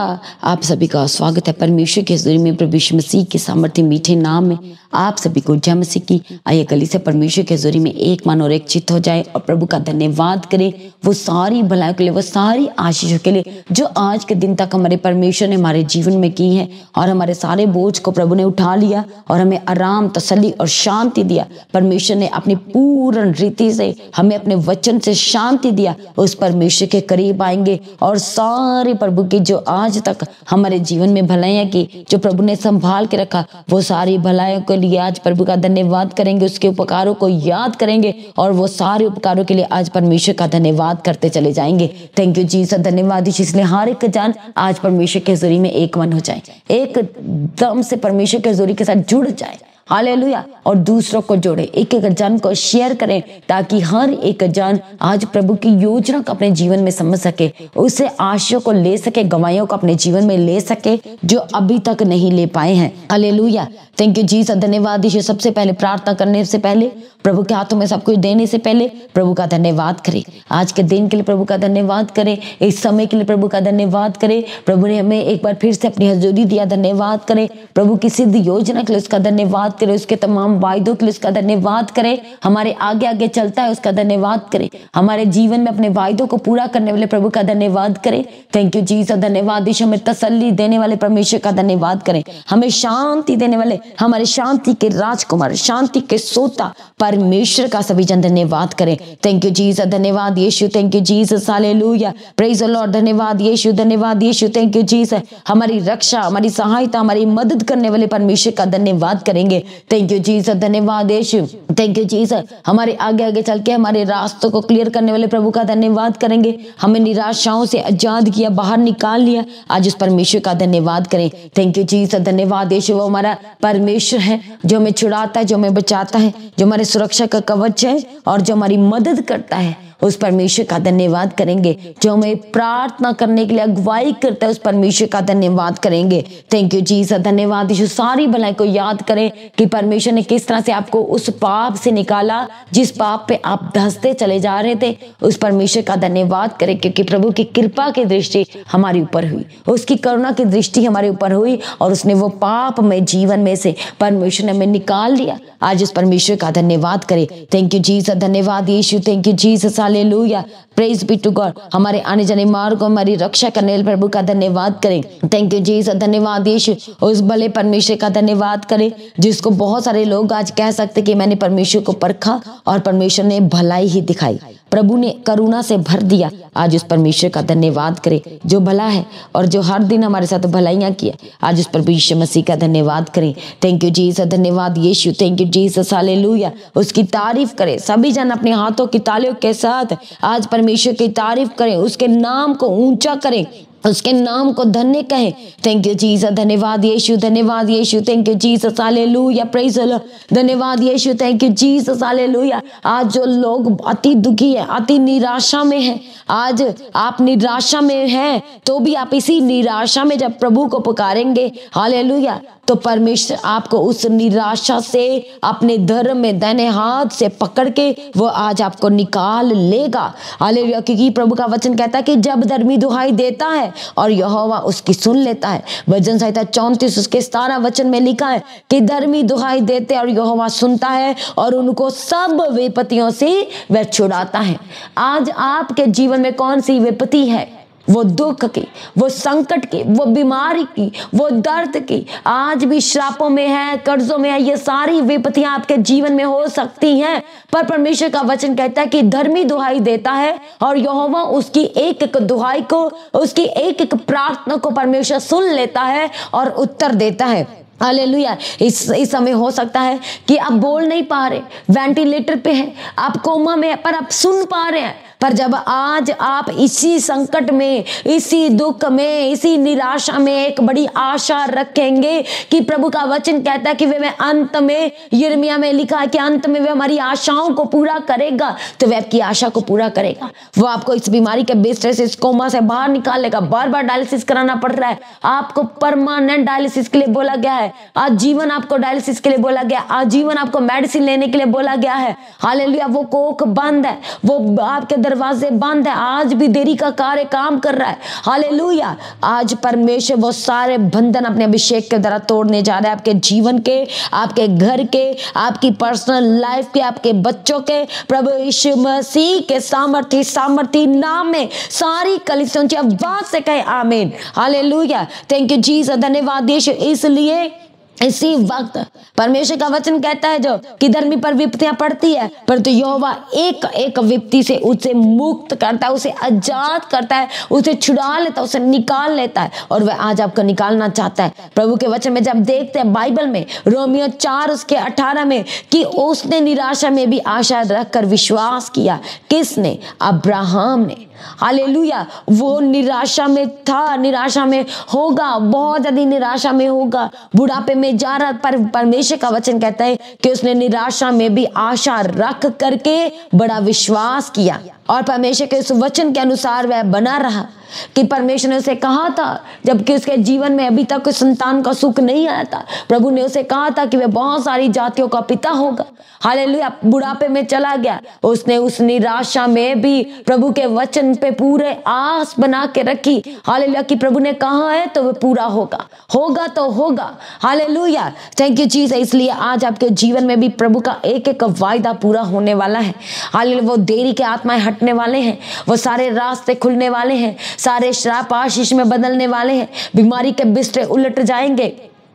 आप सभी का स्वागत है परमेश्वर के हज़ूरी में प्रभु यीशु मसीह के सामर्थ्य मीठे नाम में आप सभी को जय मसीह की। आइए गली से परमेश्वर के हज़ूरी में एक मन और एक चित्त हो जाए और प्रभु का धन्यवाद करें वो सारी भलाई के लिए, वो सारी आशीषों के लिए जो आज के दिन तक हमारे परमेश्वर ने हमारे जीवन में की है। और हमारे सारे बोझ को प्रभु ने उठा लिया और हमें आराम, तसल्ली और शांति दिया। परमेश्वर ने अपनी पूर्ण रीति से हमें अपने वचन से शांति दिया। उस परमेश्वर के करीब आएंगे और सारे प्रभु की जो आज तक हमारे जीवन में भलाइयाँ की, जो प्रभु ने संभाल के रखा, वो सारी भलाइयों के लिए आज प्रभु का धन्यवाद करेंगे, उसके उपकारों को याद करेंगे और वो सारे उपकारों के लिए आज परमेश्वर का धन्यवाद करते चले जाएंगे। थैंक यू जीसस, धन्यवाद यीशु। इसलिए हर एक जान आज परमेश्वर के हज़ूरी में एक मन हो जाए, एकदम से परमेश्वर के हज़ूरी के साथ जुड़ जाए। हालेलुया। और दूसरों को जोड़े, एक एक जन को शेयर करें ताकि हर एक जन आज प्रभु की योजना को अपने जीवन में समझ सके, उसे आशीषों को ले सके, गवाहियों को अपने जीवन में ले सके जो अभी तक नहीं ले पाए हैं। हालेलुया। थैंक यू जीसस, धन्यवाद यीशु। सबसे पहले प्रार्थना करने से पहले, प्रभु के हाथों में सब कुछ देने से पहले प्रभु का धन्यवाद करें। आज के दिन के लिए प्रभु का धन्यवाद करें, इस समय के लिए प्रभु का धन्यवाद करें। प्रभु ने हमें एक बार फिर से अपनी हज़ूरी दिया, धन्यवाद करें। प्रभु की सिद्ध योजना के लिए उसका धन्यवाद करें, उसके तमाम वायदों के लिए उसका धन्यवाद करें। हमारे आगे आगे चलता है उसका धन्यवाद करें। हमारे जीवन में अपने वायदों को पूरा करने वाले प्रभु का धन्यवाद करें। थैंक यू जीसस, धन्यवाद यीशु। हमें तसल्ली देने वाले परमेश्वर का धन्यवाद करें। हमें शांति देने वाले, हमारे शांति के राजकुमार, शांति के सोता परमेश्वर का सभी जन धन्यवाद करें। थैंक यू जीसस, धन्यवाद यीशु। Thank you Jesus, hallelujah, praise the Lord. धन्यवाद यीशु, धन्यवाद यीशु। Thank you Jesus. हमारी रक्षा, हमारी सहायता, हमारी मदद करने वाले परमेश्वर का धन्यवाद करेंगे। थैंक यू जीसस, धन्यवाद यीशु। Thank you Jesus. हमारे आगे आगे चल के हमारे रास्तों को क्लियर करने वाले प्रभु का धन्यवाद करेंगे। हमें निराशाओं से आजाद किया, बाहर निकाल लिया, आज उस परमेश्वर का धन्यवाद करें। थैंक यू जीसस, धन्यवाद यीशु। वो हमारा परमेश्वर है जो हमें छुड़ाता है, जो हमें बचाता है, जो हमारे सुरक्षा का कवच है और जो हमारी मदद करता है। उस परमेश्वर का धन्यवाद करेंगे। जो हमें प्रार्थना करने के लिए अगुवाई करता है, उस परमेश्वर का धन्यवाद करेंगे। थैंक यू जीसस, धन्यवाद यीशु। सारी भलाई को याद करें कि परमेश्वर ने किस तरह से आपको उस पाप से निकाला जिस पाप पे आप धंसते चले जा रहे थे। उस परमेश्वर का धन्यवाद करें क्योंकि प्रभु की कृपा की दृष्टि हमारे ऊपर हुई, उसकी करुणा की दृष्टि हमारे ऊपर हुई और उसने वो पाप में जीवन में से परमेश्वर ने हमें निकाल लिया। आज उस परमेश्वर का धन्यवाद करें। थैंक यू जीसस, धन्यवाद यीशु। Thank you Jesus, hallelujah, praise be to God. हमारे आने जाने मार्ग को हमारी रक्षा करने वाले प्रभु का धन्यवाद करें। थैंक यू जीसस, धन्यवाद यीशु। उस भले परमेश्वर का धन्यवाद करें जिसको बहुत सारे लोग आज कह सकते कि मैंने परमेश्वर को परखा और परमेश्वर ने भलाई ही दिखाई, प्रभु ने करुणा से भर दिया। आज उस परमेश्वर का धन्यवाद करें जो भला है और जो हर दिन हमारे साथ भलाइयाँ किया। आज उस परमेश्वर मसीह का धन्यवाद करें। थैंक यू जीसस, धन्यवाद यीशु। Thank you Jesus, hallelujah. उसकी तारीफ करें। सभी जन अपने हाथों की तालियों के साथ आज परमेश्वर की तारीफ करें, उसके नाम को ऊंचा करें, उसके नाम को धन्य कहें। थैंक यू जीसस, धन्यवाद यीशु। धन्यवाद यीशु। Thank you Jesus, hallelujah, praise the Lord. धन्यवाद यीशु। Thank you Jesus, hallelujah. आज जो लोग अति दुखी है, अति निराशा में है, आज आप निराशा में हैं तो भी आप इसी निराशा में जब प्रभु को पुकारेंगे, हालेलुया, तो परमेश्वर आपको उस निराशा से अपने धर्म में दाहिने हाथ से पकड़ के वो आज आपको निकाल लेगा। हालेलुया, क्योंकि प्रभु का वचन कहता है कि जब धर्मी दुहाई देता है और यहोवा उसकी सुन लेता है। भजन संहिता 34 उसके 17 वचन में लिखा है कि धर्मी दुहाई देते और यहोवा सुनता है और उनको सब विपत्तियों से वह छुड़ाता है। आज आपके जीवन में कौन सी विपत्ति है? वो दुख की, वो संकट की, वो बीमारी की, वो दर्द की, आज भी श्रापों में है, कर्जों में है, ये सारी विपत्तियां आपके जीवन में हो सकती हैं। पर परमेश्वर का वचन कहता है कि धर्मी दुहाई देता है और यहोवा उसकी एक एक दुहाई को, उसकी एक एक प्रार्थना को परमेश्वर सुन लेता है और उत्तर देता है। हालेलुया। इस समय हो सकता है कि आप बोल नहीं पा रहे, वेंटिलेटर पे हैं, आप कोमा में है, पर आप सुन पा रहे हैं। पर जब आज आप इसी संकट में, इसी दुख में, इसी निराशा में एक बड़ी आशा रखेंगे कि प्रभु का वचन कहता है कि वे अंत में, यिर्मयाह में लिखा है कि अंत में वे हमारी आशाओं को पूरा करेगा, तो वे आपकी आशा को पूरा करेगा। वो आपको इस बीमारी के बिस्तर से, इस कोमा से बाहर निकालेगा। बार बार डायलिसिस कराना पड़ रहा है, आपको परमानेंट डायलिसिस के लिए बोला गया है, आजीवन आपको डायलिसिस के लिए बोला गया, आजीवन आपको मेडिसिन लेने के लिए बोला गया है। हालेलुया। वो कोख बंद है, वो आपके दरवाजे बंद है, आज भी देरी का कार्य काम कर रहा है। हालेलुया। आज परमेश्वर वो सारे बंधन अपने अभिषेक के द्वारा तोड़ने जा रहा है, आपके जीवन के, आपके घर के, आपकी पर्सनल लाइफ के, आपके बच्चों के। प्रभु यीशु मसीह के सामर्थी नाम में सारी कलीसियाओं की आवाज से कहे आमीन। हालेलुया। Thank you Jesus. धन्यवाद यीशु। इसलिए इसी वक्त परमेश्वर का वचन कहता है जो कि धर्मी पर विपत्तियां पड़ती है, परंतु यहोवा एक एक विपत्ति से उसे मुक्त करता है, उसे आजाद करता है, उसे छुड़ा लेता है, उसे निकाल लेता है। और वह आज आपको निकालना चाहता है। प्रभु के वचन में जब देखते हैं बाइबल में रोमियो 4:18 में कि उसने निराशा में भी आशा रखकर विश्वास किया। किसने? अब्राहम ने। हालेलुया। वो निराशा में था, निराशा में होगा, बहुत ज्यादा निराशा में होगा, बुढ़ापे में जा रहा, पर परमेश्वर का वचन कहता है कि उसने निराशा में भी आशा रख करके बड़ा विश्वास किया और परमेश्वर के उस वचन के अनुसार वह बना रहा कि परमेश्वर ने उसे कहा था, जबकि उसके जीवन में अभी तक कोई संतान का सुख नहीं आया था, प्रभु ने उसे कहा था कि वह बहुत सारी जातियों का पिता होगा। हालेलुया। बुढ़ापे में चला गया, उसने उस निराशा में भी प्रभु के वचन पे पूरे आस बना के रखी। हालेलुया कि प्रभु ने कहा है तो वह पूरा होगा, होगा तो होगा। हालेलुया। Thank you Jesus. इसलिए आज आपके जीवन में भी प्रभु का एक एक वायदा पूरा होने वाला है। हालेलुया। वो देरी के आत्माएं हटने वाले हैं, वो सारे रास्ते खुलने वाले हैं, सारे श्राप आशीष में बदलने वाले हैं, बीमारी के बिस्तरे उलट जाएंगे।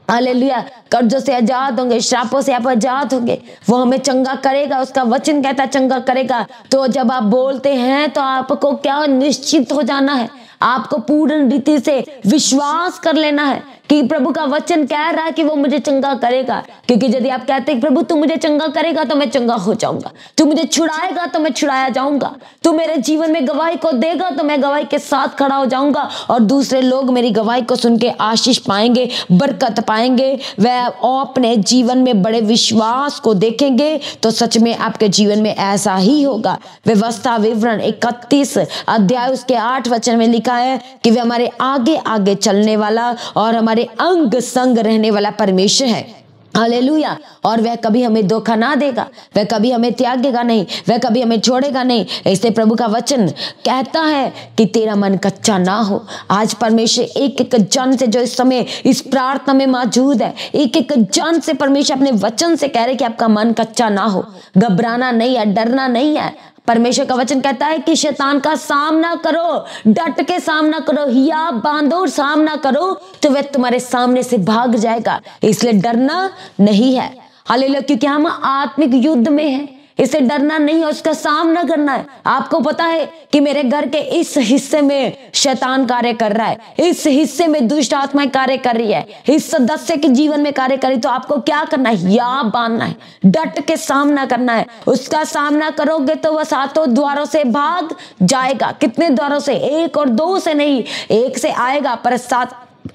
हालेलुया। कर्जों से आजाद होंगे, श्रापों से आप आजाद होंगे। वो हमें चंगा करेगा, उसका वचन कहता है चंगा करेगा। तो जब आप बोलते हैं तो आपको क्या निश्चित हो जाना है, आपको पूर्ण रीति से विश्वास कर लेना है कि प्रभु का वचन कह रहा है कि वो मुझे चंगा करेगा। क्योंकि यदि आप कहते हैं प्रभु तू मुझे चंगा करेगा तो मैं चंगा हो जाऊंगा, तू मुझे छुड़ाएगा तो मैं छुड़ाया जाऊंगा, तू मेरे जीवन में गवाही को देगा तो मैं गवाही के साथ खड़ा हो जाऊंगा और दूसरे लोग मेरी गवाही को सुन के आशीष पाएंगे, बरकत पाएंगे, वह अपने जीवन में बड़े विश्वास को देखेंगे। तो सच में आपके जीवन में ऐसा ही होगा। व्यवस्था विवरण 31 अध्याय उसके 8 वचन में लिखा है कि वे हमारे आगे आगे चलने वाला और हमारे अंग संग रहने वाला परमेश्वर है। हालेलुया। और वह कभी हमें धोखा ना देगा, वह कभी हमें त्यागेगा नहीं, वह कभी हमें छोड़ेगा नहीं। ऐसे प्रभु का वचन कहता है कि तेरा मन कच्चा ना हो। आज परमेश्वर एक एक जन से जो इस समय इस प्रार्थना में मौजूद है, एक एक जन से परमेश्वर अपने वचन से कह रहे कि आपका मन कच्चा ना हो, घबराना नहीं है, डरना नहीं है। परमेश्वर का वचन कहता है कि शैतान का सामना करो, डट के सामना करो, हिया बांधो और सामना करो तो वह तुम्हारे सामने से भाग जाएगा। इसलिए डरना नहीं है। हालेलुया। क्योंकि हम आत्मिक युद्ध में हैं, इसे डरना नहीं है, उसका सामना करना है। आपको पता है कि मेरे घर के इस हिस्से में शैतान कार्य कर रहा है, इस हिस्से में दुष्ट आत्माएं कार्य कर रही है, इस सदस्य के जीवन में कार्य कर रही, तो आपको क्या करना है? या बांधना है, डट के सामना करना है। उसका सामना करोगे तो वह सातों द्वारों से भाग जाएगा। कितने द्वारों से? 1 और 2 से नहीं, 1 से आएगा पर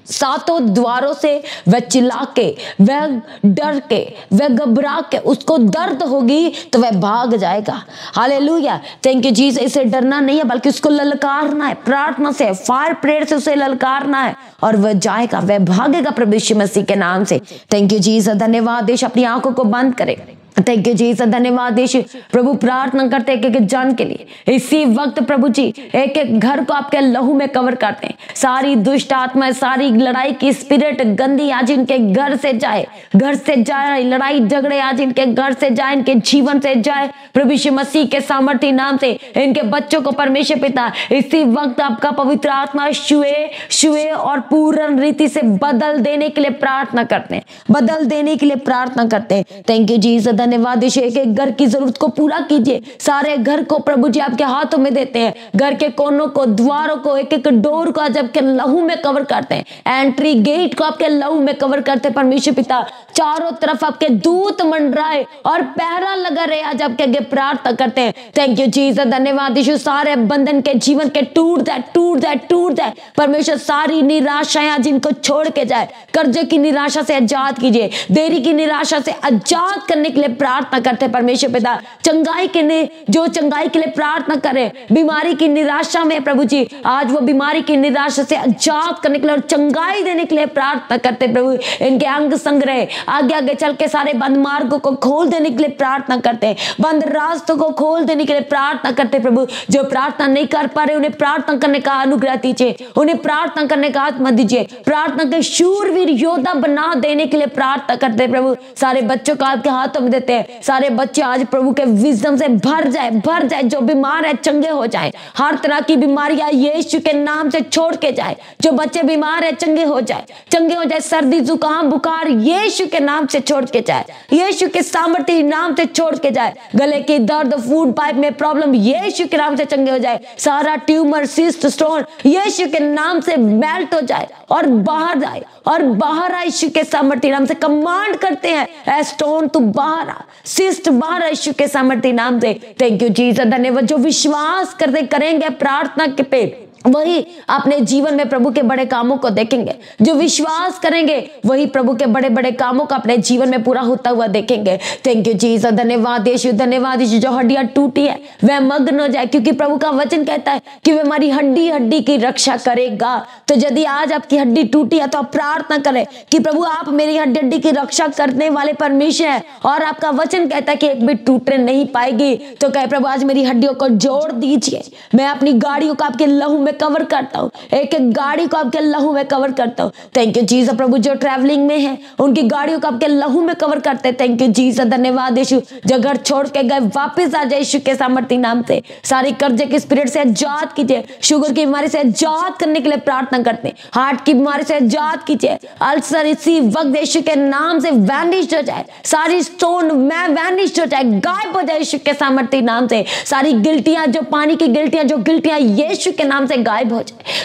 सातों द्वारों से वह चिल्ला के, वह डर के, वह घबरा के, उसको दर्द होगी तो वह भाग जाएगा। हालेलुया। Thank you Jesus. इसे डरना नहीं है बल्कि उसको ललकारना है, प्रार्थना से, फायर प्रेयर से उसे ललकारना है और वह जाएगा, वह भागेगा प्रभु यीशु मसीह के नाम से। Thank you Jesus. धन्यवाद देश। अपनी आंखों को बंद करें। Thank you Jesus. धन्यवाद यीशु। प्रभु प्रार्थना करते एक एक जन के लिए इसी वक्त प्रभु जी एक एक घर को आपके लहू में कवर करते हैं। सारी दुष्ट आत्मा, सारी लड़ाई की स्पिरिट गंदी आज इनके घर से जाए, घर से जाए, लड़ाई झगड़े आज इनके घर से जाए, इनके जीवन से जाए प्रभु यीशु मसीह के सामर्थी नाम से। इनके बच्चों को परमेश्वर पिता इसी वक्त आपका पवित्र आत्मा छुए और पूर्ण रीति से बदल देने के लिए प्रार्थना करते हैं, बदल देने के लिए प्रार्थना करते हैं। Thank you Jesus. धन्यवाद यीशु। एक एक घर की जरूरत को पूरा कीजिए। सारे घर को प्रभु जी आपके हाथों में देते हैं। घर के कोनों को, द्वारों को, एक एक डोर को आज आपके लहू में कवर करते हैं। एंट्री गेट को आपके लहू में कवर करते हैं। परमेश्वर पिता चारों तरफ आपके दूत मंडराए और पहरा लगा रहे, आज आपके आगे प्रार्थना करते हैं। Thank you Jesus. धन्यवाद यीशु। सारे बंधन के जीवन के टूट जाए परमेश्वर। सारी निराशाएं आज इनको छोड़ के जाए। कर्जे की निराशा से आजाद कीजिए, देरी की निराशा से आजाद करने के लिए प्रार्थना करते हैं परमेश्वर पिता। चंगाई के लिए, जो चंगाई के लिए प्रार्थना करे, बीमारी की निराशा में प्रभु जी, आज वो बीमारी की निराशा से आजाद करने के लिए और चंगाई देने के लिए प्रार्थना करते हैं प्रभु। इनके अंग संग्रह आगे आगे चल के सारे बंद मार्गों को खोल देने के लिए प्रार्थना करते हैं, बंद रास्तों को खोल देने के लिए प्रार्थना करते हैं प्रभु। जो प्रार्थना नहीं कर पा रहे उन्हें प्रार्थना करने का अनुग्रह दीजिए, उन्हें प्रार्थना करने का आत्मा दीजिए, प्रार्थना के शूरवीर योद्धा बना देने के लिए प्रार्थना करते हैं प्रभु। सारे बच्चों को आपके हाथों में देते हैं, सारे बच्चे आज प्रभु के विजडम से भर जाए, जो बीमार है चंगे हो जाए, हर तरह की बीमारियां यीशु के नाम से छोड़ के जाए, जो बच्चे बीमार है चंगे हो जाए, सर्दी जुकाम बुखार यीशु के नाम से छोड़ के जाए, यीशु के सामर्थ्य नाम से छोड़ के जाए, गले की दर्द, फूड पाइप में प्रॉब्लम यीशु के नाम से चंगे हो जाए, सारा ट्यूमर, सिस्ट, स्टोन यीशु के नाम से मेल्ट हो जाए और बाहर जाए, और बाहर आए यीशु के सामर्थ्य नाम से। कमांड करते हैं, ए स्टोन तू बाहर आ, सिस्ट बाहर यीशु के सामर्थ्य नाम से। थैंक यू जीसस, धन्यवाद। जो विश्वास करते करेंगे प्रार्थना के पे, वही अपने जीवन में प्रभु के बड़े कामों को देखेंगे। जो विश्वास करेंगे वही प्रभु के बड़े बड़े कामों को अपने जीवन में पूरा होता हुआ देखेंगे। थैंक यू जीसस, धन्यवाद यीशु, धन्यवाद यीशु। जो हड्डियां टूटी है वह मग्न हो जाए, क्योंकि प्रभु का वचन कहता है कि वह हमारी हड्डी हड्डी की रक्षा करेगा। तो यदि आज आपकी हड्डी टूटी है तो आप प्रार्थना करें कि प्रभु आप मेरी हड्डी हड्डी की रक्षा करने वाले परमेश्वर है, और आपका वचन कहता है कि एक भी टूटने नहीं पाएगी। तो कहे प्रभु आज मेरी हड्डियों को जोड़ दीजिए, मैं अपनी गाड़ियों को आपके लहू में कवर करता हूँ, एक एक गाड़ी को आपके लहू में कवर करता हूँ। थैंक यू जीसस प्रभु। जो ट्रैवलिंग में है उनकी गाड़ियों को आपके लहू में कवर करते हैं। थैंक यू जीसस, धन्यवाद यीशु। जो घर छोड़ के गए वापस आ जाए यीशु के सामर्थ्य नाम से। सारी कर्जे के स्पिरिट से आजाद कीजिए, शुगर की बीमारी से आजाद करने के लिए प्रार्थना करते हैं, हार्ट की बीमारी से आजाद कीजिए, अल्सर इसी वक्त यीशु के नाम से वैनिश हो जाए, सारी स्टोन में वैनिश हो जाए, गायब हो जाए यीशु के सामर्थ्य नाम से। सारी गिल्टियां, जो पानी की गिल्टियां, जो गिल्टियां यीशु के नाम से गायब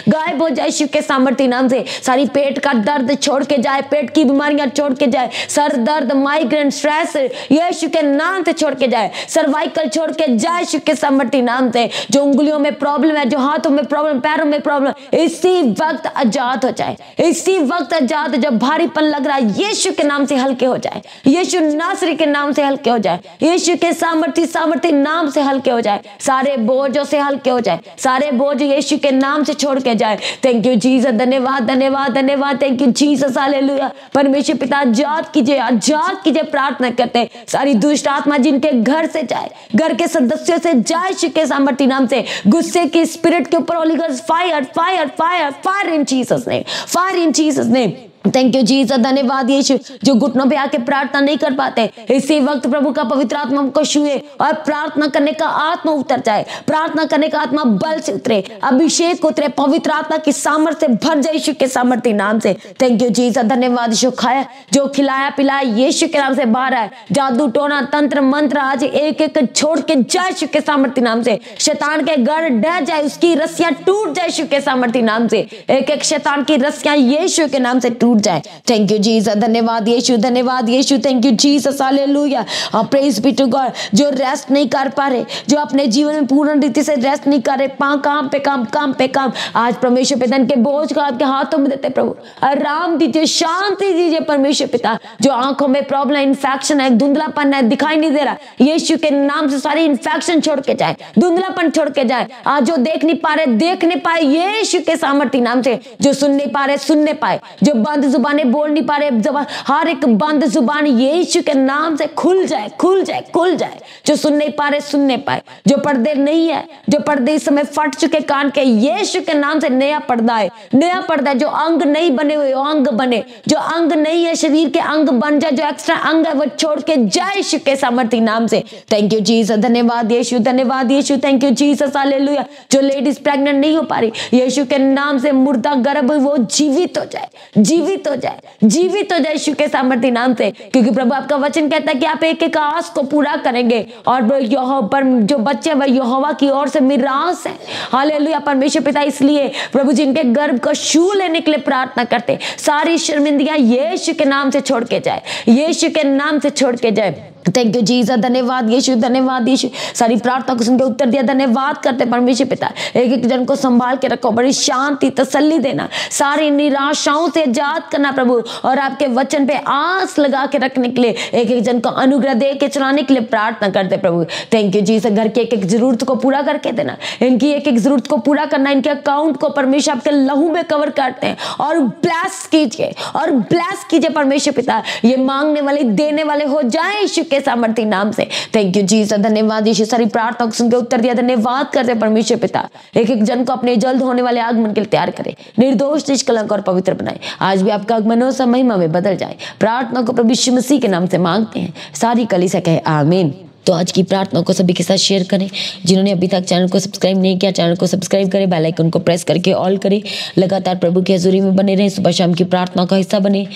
गायब हो जाए शिव के सामर्थ्य नाम से। सारी पेट का दर्द छोड़ के जाए, पेट की बीमारियां छोड़ के जाए, सर दर्द, माइग्रेन, स्ट्रेस यीशु के नाम से छोड़ के जाए, सर्वाइकल छोड़ के जाए शिव के सामर्थ्य नाम से। जो उंगलियों में प्रॉब्लम है, जो हाथों में प्रॉब्लम, पैरों में प्रॉब्लम, इसी वक्त आजाद हो जाए, इसी वक्त आजाद। जो भारीपन लग रहा है यीशु के नाम से हल्के हो जाए, यीशु नासरी के नाम से हल्के हो जाए, यीशु के सामर्थ्य नाम से हल्के हो जाए, सारे बोझों से हल्के हो जाए, सारे बोझ यीशु के नाम से छोड़ के जाए। थैंक यू जीसस, धन्यवाद धन्यवाद धन्यवाद। Thank you Jesus, hallelujah. परमेश्वर पिता आजाद कीजिए, प्रार्थना करते हैं। सारी दुष्ट आत्मा जिनके घर से जाए, घर के सदस्यों से जाए यीशु के सामर्थ्य नाम से। गुस्से की स्पिरिट के ऊपर Holi ghost fire fire fire fire in Jesus name, fire in Jesus name. Thank you Jesus, धन्यवाद यीशु। जो घुटनों पे आके प्रार्थना नहीं कर पाते, इसी वक्त प्रभु का पवित्र आत्मा को छुए और प्रार्थना करने का आत्मा उतर जाए, प्रार्थना करने का आत्मा बल से उतरे, अभिषेक उतरे, पवित्र आत्मा की सामर्थ्य से भर जाए यीशु के सामर्थ्य नाम से। थैंक यू जीसस, धन्यवाद यीशु। खाया जो खिलाया पिलाया यीशु के नाम से बाहर आए, जादू टोना तंत्र मंत्र आज एक एक छोड़ के जाए यीशु के सामर्थ्य नाम से। शैतान के घर ढह जाए, उसकी रस्सियां टूट जाए यीशु के सामर्थ्य नाम से। एक एक शैतान की रस्सियां यीशु के नाम से टूट जाए। थैंक यू जीसस, धन्यवाद यीशु, धन्यवाद यीशु। Thank you Jesus, hallelujah. Praise be to god. जो रेस्ट नहीं कर पा रहे, जो अपने जीवन में पूर्ण रीति से रेस्ट नहीं कर रहे, काम पे काम, आज परमेश्वर पिता के बोझ को आपके हाथों में देते प्रभु। आराम दीजिए, शांति दीजिए परमेश्वर पिता। जो आंखों में प्रॉब्लम, इन्फेक्शन है, धुंधलापन है, दिखाई नहीं दे रहा, यीशु के नाम से सारी इन्फेक्शन छोड़ के जाए, धुंधलापन छोड़ के जाए। आज जो देख नहीं पा रहे, देख नहीं पाए यीशु के सामर्थ्य नाम से। जो सुन नहीं पा रहे, सुनने पाए। जो बंद जुबानें बोल नहीं पा रहे, हर एक बंद जुबान यीशु के नाम से खुल जाए, खुल जाए, खुल जाए। जो सुन नहीं पा रहे, सुनने पाए। जो पर्दे नहीं है, जो पर्दे इस समय फट चुके कान के, यीशु के नाम से नया पर्दा है, नया पर्दा है। जो अंग नहीं बने हुए अंग बने, जो अंग नहीं है शरीर के अंग बन जाए, जो एक्स्ट्रा अंग है वो छोड़ के जाए यीशु के सामर्थ्य नाम से। थैंक यू जीसस, धन्यवाद यीशु, धन्यवाद यीशु। Thank you Jesus, hallelujah. जो लेडीज प्रेग्नेंट नहीं हो पा रही, यीशु के नाम से मुर्दा गर्भ वो जीवित हो जाए, जीवित हो जाए, जीवित हो जाए यीशु के सामर्थ्य नाम से। क्योंकि प्रभु आपका वचन कहता है कि आप एक एक आस को पूरा करेंगे, और पर जो बच्चे वह यहोवा की ओर से मिरास है। हालेलुया परमेश्वर पिता, इसलिए प्रभु जी इनके गर्भ को छू लेने के लिए प्रार्थना करते। सारी शर्मिंदियां यीशु के नाम से छोड़ के जाए, यीशु के नाम से छोड़ के जाए। थैंक यू जीसस, धन्यवाद यीशु, धन्यवाद यीशु। सारी प्रार्थना को सुन के उत्तर दिया, धन्यवाद करते परमेश्वर पिता। एक एक जन को संभाल के रखो, बड़ी शांति तसल्ली देना, सारी निराशाओं से आजाद करना प्रभु, और आपके वचन पे आस लगा के रखने के लिए एक एक जन को अनुग्रह दे के चलाने के लिए प्रार्थना करते प्रभु। थैंक यू जीसस, घर की एक एक जरूरत को पूरा करके देना, इनकी एक एक जरूरत को पूरा करना, इनके अकाउंट को परमेश्वर आपके लहू में कवर करते हैं और ब्लेस कीजिए, और ब्लेस कीजिए परमेश्वर पिता। ये मांगने वाले देने वाले हो जाए यीशु के सामर्थी नाम से। थैंक यू जीसस, धन्यवाद यीशु। सारी प्रार्थना को सुनकर उत्तर दिया, धन्यवाद करते परमेश्वर पिता। एक एक जन को अपने जल्द होने वाले आगमन के लिए तैयार करे, निर्दोष निष्कलंक और पवित्र बनाए। आज भी आपका आगमन हो, सब महिमा में बदल जाए। प्रार्थना को प्रभु यीशु मसीह के नाम से मांगते हैं, सारी कलीसिया कहे आमीन। तो आज की प्रार्थना को सभी के साथ शेयर करें। जिन्होंने अभी तक चैनल को सब्सक्राइब नहीं किया, चैनल को सब्सक्राइब करें, बेल आइकन को प्रेस करके ऑल करें। लगातार प्रभु की हजूरी में बने रहें, सुबह शाम की प्रार्थना का हिस्सा बने।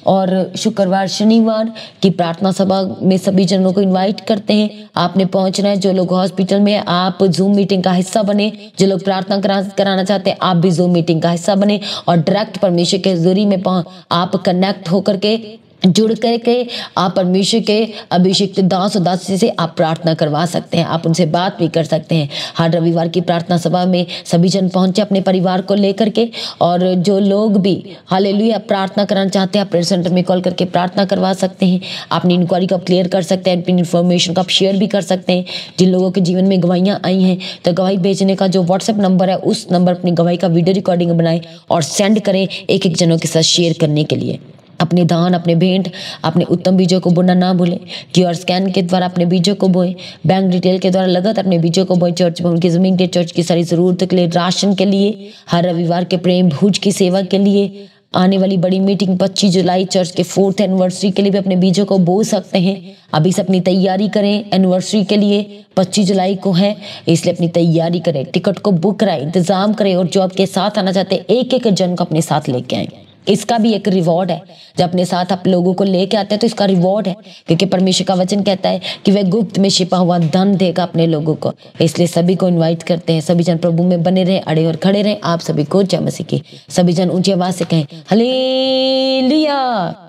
और शुक्रवार शनिवार की प्रार्थना सभा में सभी जनों को इन्वाइट करते हैं। आपने पहुंचना है। जो लोग हॉस्पिटल में, आप जूम मीटिंग का हिस्सा बने। जो लोग प्रार्थना कराना चाहते हैं, आप भी जूम मीटिंग का हिस्सा बने और डायरेक्ट परमेश्वर के हजूरी में आप कनेक्ट होकर के जुड़ करके आप परमेश्वर के अभिषिक्त दास और दासी से आप प्रार्थना करवा सकते हैं। आप उनसे बात भी कर सकते हैं। हर रविवार की प्रार्थना सभा में सभी जन पहुंचे अपने परिवार को लेकर के। और जो लोग भी हालेलुया प्रार्थना कराना चाहते हैं, आप प्रेयर सेंटर में कॉल करके प्रार्थना करवा सकते हैं। अपनी इंक्वायरी को क्लियर कर सकते हैं, अपनी इन्फॉर्मेशन को आप शेयर भी कर सकते हैं। जिन लोगों के जीवन में गवाहियाँ आई हैं, तो गवाही भेजने का जो व्हाट्सएप नंबर है, उस नंबर अपनी गवाही का वीडियो रिकॉर्डिंग बनाएं और सेंड करें एक एक जनों के साथ शेयर करने के लिए। अपने दान, अपने भेंट, अपने उत्तम बीजों को बोना ना भूलें। क्यूआर स्कैन के द्वारा अपने बीजों को बोएं। बैंक डिटेल के द्वारा लगातार अपने बीजों को बोएं। चर्च भवन की जमीन के, चर्च की सारी जरूरत के लिए, राशन के लिए, हर रविवार के प्रेम भोज की सेवा के लिए, आने वाली बड़ी मीटिंग 25 जुलाई चर्च के 4th एनिवर्सरी के लिए भी अपने बीजों को बो सकते हैं। अभी से अपनी तैयारी करें। एनिवर्सरी के लिए 25 जुलाई को है, इसलिए अपनी तैयारी करें, टिकट को बुक कराएं, इंतजाम करें। और जो आपके साथ आना चाहते हैं, एक एक जन को अपने साथ लेके आए। इसका भी एक रिवॉर्ड है। जब अपने साथ आप लोगों को लेके आते हैं तो इसका रिवॉर्ड है, क्योंकि परमेश्वर का वचन कहता है कि वह गुप्त में छिपा हुआ धन देगा अपने लोगों को। इसलिए सभी को इनवाइट करते हैं। सभी जन प्रभु में बने रहें, अड़े और खड़े रहें। आप सभी को जय मसीह की। सभी जन ऊंची आवाज से कहें हालेलुया।